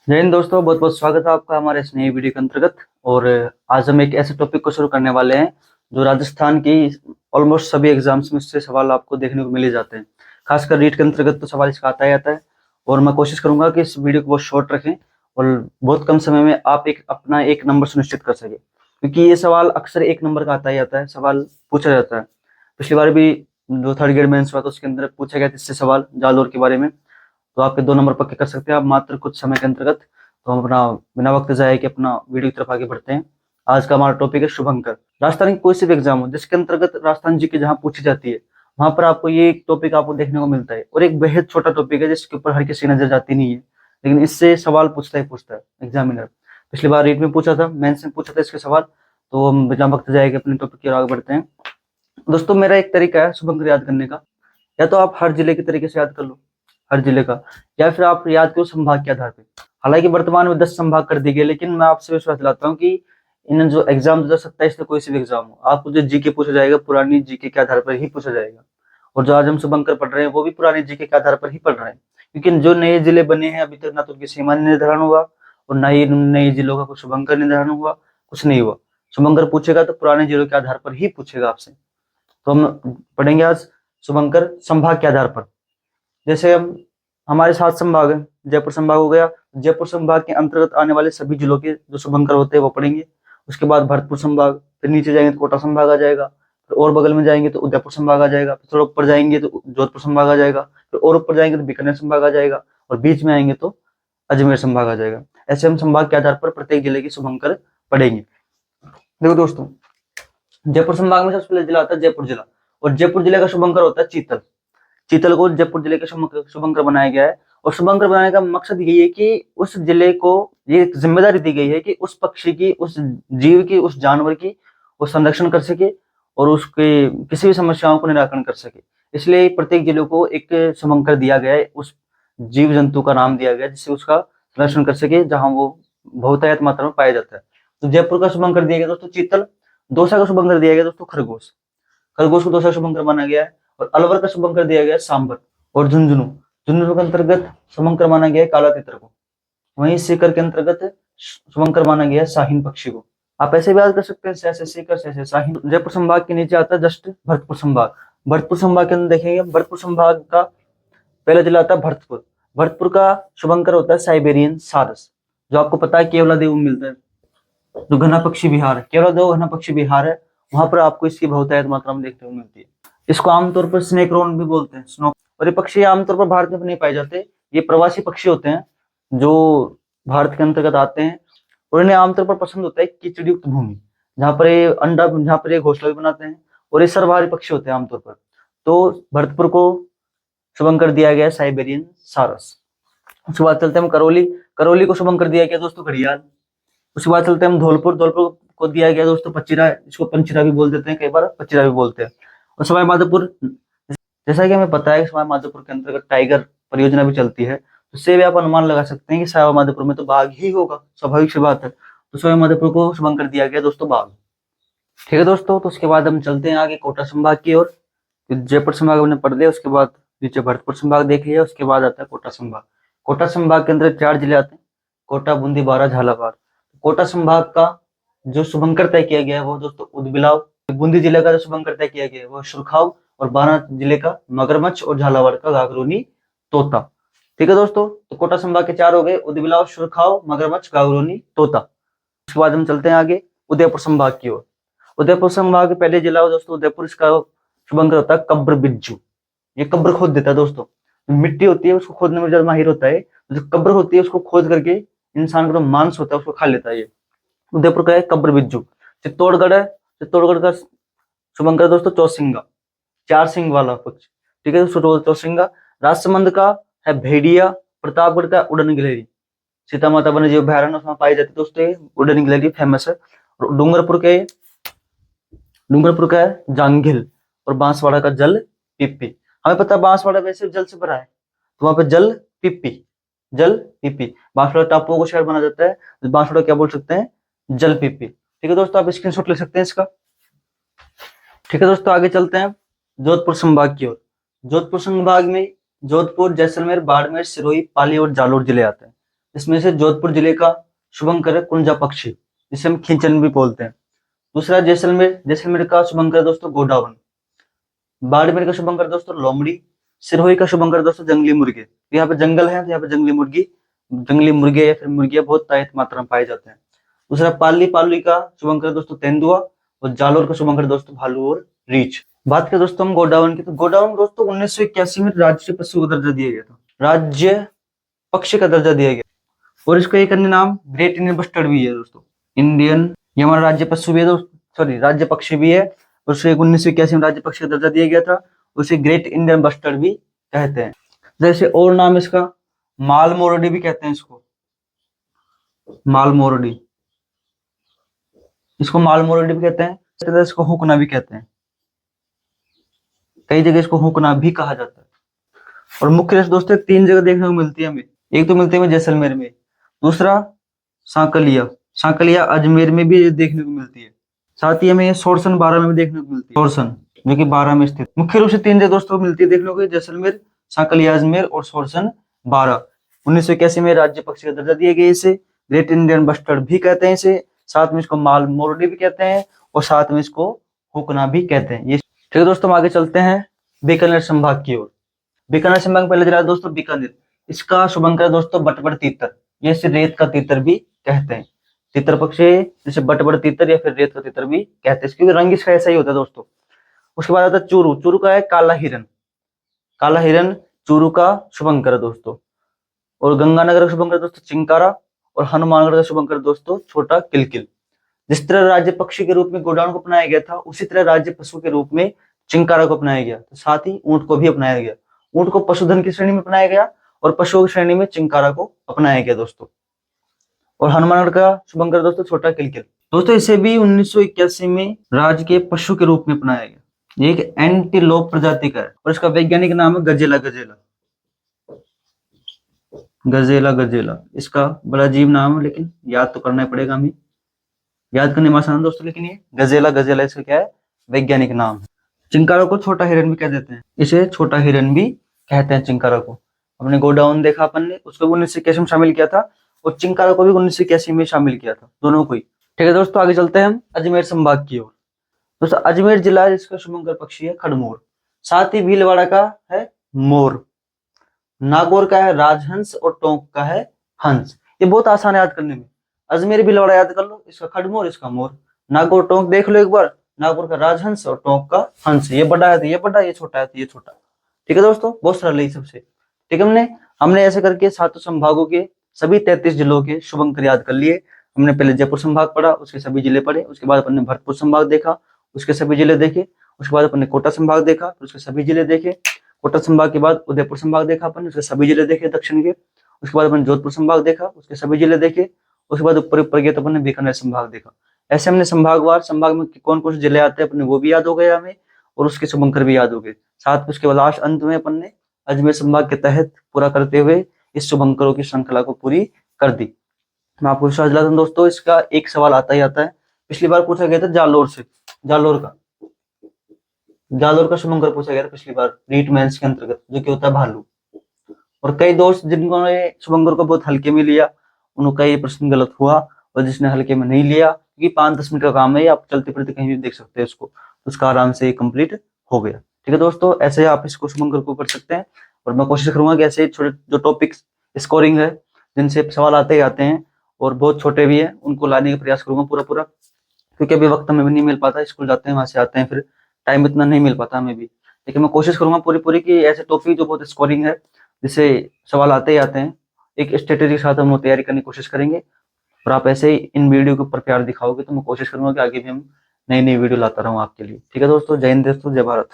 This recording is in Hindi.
जय हिंद दोस्तों, बहुत बहुत स्वागत है आपका हमारे इस नई वीडियो के अंतर्गत। और आज हम एक ऐसे टॉपिक को शुरू करने वाले हैं जो राजस्थान की ऑलमोस्ट सभी एग्जाम्स में इससे सवाल आपको देखने को मिल ही जाते हैं। खासकर रीट के अंतर्गत तो सवाल इसका आता ही आता है। और मैं कोशिश करूंगा कि इस वीडियो को बहुत शॉर्ट रखें और बहुत कम समय में आप अपना एक नंबर सुनिश्चित कर सके, क्योंकि ये सवाल अक्सर एक नंबर का आता ही आता है, सवाल पूछा जाता है। पिछली बार भी जो थर्ड ग्रेड मेंस हुआ तो उसके अंदर पूछा गया था इससे सवाल जालोर के बारे में। तो आपके 2 नंबर पक्के कर सकते हैं आप मात्र कुछ समय के अंतर्गत। तो हम अपना बिना वक्त जाए कि अपना वीडियो की तरफ आगे बढ़ते हैं। आज का हमारा टॉपिक है शुभंकर। राजस्थान की कोई सी भी एग्जाम हो जिसके अंतर्गत राजस्थान जी की जहाँ पूछी जाती है, वहां पर आपको ये एक टॉपिक आपको देखने को मिलता है। और एक बेहद छोटा टॉपिक है जिसके ऊपर हर किसी की नजर जाती नहीं है, लेकिन इससे सवाल पूछता है एग्जामिनर। पिछली बार रीट में पूछा था, मेंस में पूछा था इसके सवाल। तो हम बिना वक्त जाए कि अपने टॉपिक की ओर आगे बढ़ते हैं। दोस्तों, मेरा एक तरीका है शुभंकर याद करने का। या तो आप हर जिले के तरीके से याद कर लो, हर जिले का, या फिर आप याद करो संभाग के आधार पे। हालांकि वर्तमान में 10 संभाग कर दिए गए, लेकिन मैं आपसे विश्वास दिलाता हूँ कि इन जो एग्जाम 2027 में कोई सी भी एग्जाम हो, आपको जो जीके पूछा जाएगा पुरानी जीके के आधार पर ही पूछा जाएगा। और जो आज हम शुभंकर पढ़ रहे हैं वो भी पुरानी जीके के आधार पर ही पढ़ रहे हैं, क्योंकि जो नए जिले बने हैं अभी तक ना तो उनकी सीमा निर्धारण हुआ और ना ही नए जिलों का कुछ शुभंकर निर्धारण हुआ, कुछ नहीं हुआ। शुभंकर पूछेगा तो पुराने जिलों के आधार पर ही पूछेगा आपसे। तो हम पढ़ेंगे आज शुभंकर संभाग के आधार पर। जैसे हम हमारे 7 संभाग हैं, जयपुर संभाग हो गया। जयपुर संभाग के अंतर्गत आने वाले सभी जिलों के जो शुभंकर होते हैं वो पढ़ेंगे। उसके बाद भरतपुर संभाग, फिर नीचे जाएंगे तो कोटा संभाग आ जाएगा, फिर और बगल में जाएंगे तो उदयपुर संभाग आ जाएगा, फिर थोड़ा ऊपर जाएंगे तो जोधपुर संभाग आ जाएगा, फिर और ऊपर जाएंगे तो बीकानेर संभाग आ जाएगा, और बीच में आएंगे तो अजमेर संभाग आ जाएगा। ऐसे हम संभाग के आधार पर प्रत्येक जिले की शुभंकर पढ़ेंगे। देखो दोस्तों, जयपुर संभाग में सबसे पहले जिला आता है जयपुर जिला। और जयपुर जिले का शुभंकर होता है चीतल। चीतल को जयपुर जिले के शुभंकर बनाया गया है। और शुभंकर बनाने का मकसद यही है कि उस जिले को ये एक जिम्मेदारी दी गई है कि उस पक्षी की, उस जीव की, उस जानवर की वो संरक्षण कर सके और उसके किसी भी समस्याओं को निराकरण कर सके। इसलिए प्रत्येक जिले को एक शुभंकर दिया गया है, उस जीव जंतु का नाम दिया गया है जिससे उसका संरक्षण कर सके जहां वो बहुतायत मात्रा में पाया जाता है। तो जयपुर का शुभंकर दिया गया दोस्तों चीतल। दौसा का शुभंकर दिया गया दोस्तों खरगोश। खरगोश को दौसा शुभंकर माना गया है। और अलवर का शुभंकर दिया गया है सांबर। और झुंझुनू, झुंझुनू के अंतर्गत शुभंकर माना गया है काला तितर को। वहीं सीकर के अंतर्गत शुभंकर माना गया है शाहीन पक्षी को। आप ऐसे भी याद कर सकते हैं, जैसे सीकर जैसे शाहीन। जयपुर संभाग के नीचे आता है जस्ट भरतपुर संभाग। भरतपुर संभाग के अंदर देखेंगे, भरतपुर संभाग का पहला जिला आता है भरतपुर। भरतपुर का शुभंकर होता है साइबेरियन सारस, जो आपको पता है केवला देव में मिलता है। जो घना पक्षी विहार है, केवला देव घना पक्षी विहार है, वहां पर आपको इसकी बहुतायत मात्रा में देखने को मिलती है। इसको आमतौर पर स्नेक रोन भी बोलते हैं, स्नो। और ये पक्षी आमतौर पर भारत में नहीं पाए जाते। ये प्रवासी पक्षी होते हैं जो भारत के अंतर्गत आते हैं। और इन्हें आमतौर पर पसंद होता है कीचड़ युक्त भूमि, जहाँ पर ये घोंसला भी बनाते हैं। और ये सर्वहारी पक्षी होते हैं आमतौर पर। तो भरतपुर को शुभंकर दिया गया है साइबेरियन सारस। उसके बाद चलते हैं हम करौली। करौली को शुभंकर दिया गया दोस्तों घड़ियाल। उसके बाद चलते हैं हम धौलपुर। धौलपुर को दिया गया दोस्तों पच्चीरा, इसको पंचीरा भी बोल देते हैं, कई बार पच्चीरा भी बोलते हैं। और सवाई माधोपुर, जैसा कि हमें पता है कि सवाई माधोपुर के अंतर्गत टाइगर परियोजना भी चलती है, तो इससे भी आप अनुमान लगा सकते हैं कि सवाई माधोपुर में तो बाघ ही होगा, स्वाभाविक सी बात है। तो सवाई माधोपुर को शुभंकर दिया गया दोस्तों बाघ। ठीक है दोस्तों, तो उसके बाद हम चलते हैं आगे कोटा संभाग की ओर। जयपुर संभाग हमने पढ़ लिया, उसके बाद नीचे भरतपुर संभाग देख लिया, उसके बाद आता है कोटा संभाग। कोटा संभाग के अंदर 4 जिले आते हैं, कोटा, बूंदी, बारां, झालावाड़। कोटा संभाग का जो शुभंकर तय किया गया है वो दोस्तों उदबिलाव। बूंदी जिले का जो शुभंकर तय किया गया है वो सुरखाव। और बारां जिले का मगरमच्छ और झालावाड़ का गागरोनी तोता। ठीक है दोस्तों, तो कोटा संभाग के 4 हो गए, उदबिलाव, सुरखाव, मगरमच्छ, गागरोनी, तोता। उसके बाद हम चलते हैं आगे उदयपुर संभाग की ओर। उदयपुर संभाग के पहले जिला हो दोस्तों उदयपुर। इसका शुभंकर होता है कब्र बिज्जू। ये कब्र खोद देता है दोस्तों। मिट्टी होती है उसको खोदने में ज्यादा माहिर होता है। जो कब्र होती है उसको खोद करके इंसान का जो मांस होता है उसको खा लेता है ये। उदयपुर का है कब्र बिज्जू। चित्तौड़गढ़ है, चित्तौड़गढ़ का शुभंकर दोस्तों चौसिंगा, 4 सिंग वाला पक्ष। ठीक है दोस्तों, चौसिंगा। राजसमंद का है भेड़िया। प्रतापगढ़ का उड़न गिलहरी, सीता माता वन्य जीव अभयारण्य उसमें पाई जाती है दोस्तों, उड़न गिलहरी फेमस है। और डूंगरपुर का है जांगिल। और बांसवाड़ा का जल पिप्पी। हमें पता है बांसवाड़ा वैसे जल से भरा है, तो वहां पे जल पिप्पी, जल पिप्पी। बांसवाड़ा टापुओं को शहर बना जाता है, तो बांसवाड़ा क्या बोल सकते हैं, जल पिप्पी। ठीक है दोस्तों, आप स्क्रीनशॉट ले सकते हैं इसका। ठीक है दोस्तों, आगे चलते हैं जोधपुर संभाग की ओर। जोधपुर संभाग में जोधपुर, जैसलमेर, बाड़मेर, सिरोही, पाली और जालोर जिले आते हैं। इसमें से जोधपुर जिले का शुभंकर है कुंजा पक्षी, जिसे हम खिंचन भी बोलते हैं। दूसरा जैसलमेर, जैसलमेर का शुभंकर है दोस्तों गोडाउन। बाड़मेर का शुभंकर दोस्तों लोमड़ी। सिरोही का शुभंकर दोस्तों जंगली मुर्गे। यहाँ पे जंगल है तो यहाँ पे जंगली मुर्गे या फिर मुर्गियां बहुत तायत मात्रा में पाए जाते हैं। दूसरा पाली, पाली का शुभंकर दोस्तों तेंदुआ। और जालोर का शुभंकर दोस्तों भालू और रीछ। बात करें दोस्तों हम गोडाउन की, तो गोडाउन दोस्तों 1981 में राज्य पशु का दर्जा दिया गया था, राज्य पक्षी का दर्जा दिया गया। और इसका एक अन्य नाम ग्रेट इंडियन बस्टर्ड भी है दोस्तों। इंडियन, ये हमारा राज्य पशु भी है दोस्तों, सॉरी राज्य पक्षी भी है। और उसे 1981 में राज्य पक्षी का दर्जा दिया गया था। उसे ग्रेट इंडियन बस्टर्ड भी कहते हैं। जैसे और नाम इसका माल मोरडी भी कहते हैं, इसको माल मोरडी, इसको माल मोरडी भी कहते हैं, इसको हुकना भी कहते हैं, कई जगह इसको हुकना भी कहा जाता है। और मुख्य रेस दोस्तों 3 जगह देखने को मिलती है हमें। एक तो मिलती है जैसलमेर में, दूसरा सांकलिया, सांकलिया अजमेर में भी देखने को मिलती है, साथ ही हमें सोरसन 12 में भी देखने को मिलती है, सोरसन जो कि 12 में स्थित। मुख्य रूप से 3 जगह दोस्तों मिलती है देखने को, जैसलमेर, सांकलिया अजमेर और सोरसन 12। 1981 में राज्य पक्षी का दर्जा दिया गया इसे। ग्रेट इंडियन बस्टर्ड भी कहते हैं इसे, साथ में इसको माल मोरडी भी कहते हैं और साथ में इसको हुकना भी कहते हैं। ये ठीक है दोस्तों, हम आगे चलते हैं बीकानेर संभाग की ओर। बीकानेर संभाग में पहले जिला है दोस्तों बीकानेर। इसका शुभंकर है दोस्तों बटबड़ तीतर, ये इसे रेत का तीतर भी कहते हैं। तीतर पक्षी जिसे बटबड़ तीतर या फिर रेत का तीतर भी कहते हैं, क्योंकि रंग इसका ऐसा ही होता है दोस्तों। उसके बाद आता है चूरू, चूरू का है काला हिरन, काला हिरन चूरू का शुभंकर है दोस्तों। और गंगानगर का शुभंकर दोस्तों चिंकारा। और हनुमानगढ़ का शुभंकर दोस्तों छोटा किलकिल। जिस तरह राज्य पक्षी के रूप में गोडाउन को अपनाया गया था, उसी तरह राज्य पशु के रूप में चिंकारा को अपनाया गया, तो साथ ही ऊंट को भी अपनाया गया। ऊंट को पशुधन की श्रेणी में अपनाया गया और पशुओं की श्रेणी में चिंकारा को अपनाया गया दोस्तों। और हनुमानगढ़ का शुभंकर दोस्तों छोटा किलकिल। दोस्तों इसे भी 1981 में राज्य के पशु के रूप में अपनाया गया। ये एक एंटीलोप प्रजाति का है और इसका वैज्ञानिक नाम है गजेला, गजेला, गजेला, गजेला। इसका बड़ा अजीब नाम है, लेकिन याद तो करना पड़ेगा हमें, याद करने में आसान है दोस्तों, लेकिन ये गजेला, गजेला इसका क्या है वैज्ञानिक नाम है। चिंकारा को छोटा हिरन भी कह देते हैं, इसे छोटा हिरन भी कहते हैं चिंकारा को। अपने गोडाउन देखा अपन ने, उसको 1981 में शामिल किया था और चिंकारा को भी 1981 में शामिल किया था, दोनों को ही। ठीक है दोस्तों, आगे चलते हैं हम अजमेर संभाग की ओर। दोस्तों अजमेर जिला जिसका शुभंकर पक्षी है खड़मोर, साथ ही भीलवाड़ा का है मोर, नागौर का है राजहंस और टोंक का है हंस। ये बहुत आसान है याद करने में, अजमेर भीलवाड़ा याद कर लो, इसका खड़मोर, इसका मोर। नागौर टोंक देख लो एक बार, नागौर का राजहंस और टोंक का हंस। ये बड़ा है तो ये बड़ा, ये छोटा है तो ये छोटा। ठीक है दोस्तों, बहुत सरल है सबसे। ठीक है, हमने ऐसे करके 7 संभागों के सभी 33 जिलों के शुभंकर याद कर लिए। हमने पहले जयपुर संभाग पढ़ा, उसके सभी जिले पढ़े, उसके बाद अपन ने भरतपुर संभाग देखा, उसके सभी जिले देखे, उसके बाद अपन ने कोटा संभाग देखा, उसके सभी जिले देखे। कोटा संभाग के बाद उदयपुर संभाग देखा अपन, उसके सभी जिले देखे दक्षिण के। उसके बाद अपन जोधपुर संभाग देखा, उसके सभी जिले देखे। उसके बाद ऊपर ऊपर गए तो अपन ने बीकानेर संभाग देखा। ऐसे हमने संभागवार, संभाग में कौन कौन से जिले आते हैं अपने वो भी याद हो गए हमें, और उसके शुभंकर भी याद हो गए। साथ में उसके लास्ट अंत में अपन ने अजमेर संभाग के तहत पूरा करते हुए इस शुभंकरों की श्रृंखला को पूरी कर दी। मैं आपको विश्वास दिलाता हूं दोस्तों, इसका एक सवाल आता ही आता है। पिछली बार पूछा गया था जालोर से, जालोर का शुभंकर पूछा गया था पिछली बार रीट मेंस के अंतर्गत, जो कि होता है भालू। और कई दोस्त जिन्होंने शुभंकर को बहुत हल्के में लिया, उनका ये प्रश्न गलत हुआ, और जिसने हल्के में नहीं लिया, क्योंकि 5-10 मिनट का काम है, आप चलते फिरते कहीं भी देख सकते हैं इसको, तो उसका आराम से कंप्लीट हो गया। ठीक है दोस्तों, ऐसे आप इसको शुभंकर को कर सकते हैं। और मैं कोशिश करूंगा कि ऐसे छोटे जो टॉपिक स्कोरिंग है, जिनसे सवाल आते ही आते हैं और बहुत छोटे भी हैं, उनको लाने का प्रयास करूंगा पूरा, क्योंकि अभी वक्त हमें भी नहीं मिल पाता, स्कूल जाते हैं, वहां से आते हैं, फिर टाइम इतना नहीं मिल पाता हमें भी। लेकिन मैं कोशिश करूंगा पूरी कि ऐसे टॉपिक जो बहुत स्कोरिंग है, जिससे सवाल आते ही आते हैं, एक स्ट्रेटेजी के साथ हम तैयारी करने की कोशिश करेंगे। और आप ऐसे ही इन वीडियो के ऊपर प्यार दिखाओगे तो मैं कोशिश करूंगा कि आगे भी हम नई वीडियो लाता रहूं आपके लिए। ठीक है दोस्तों, जय हिंद दोस्तों, जय भारत।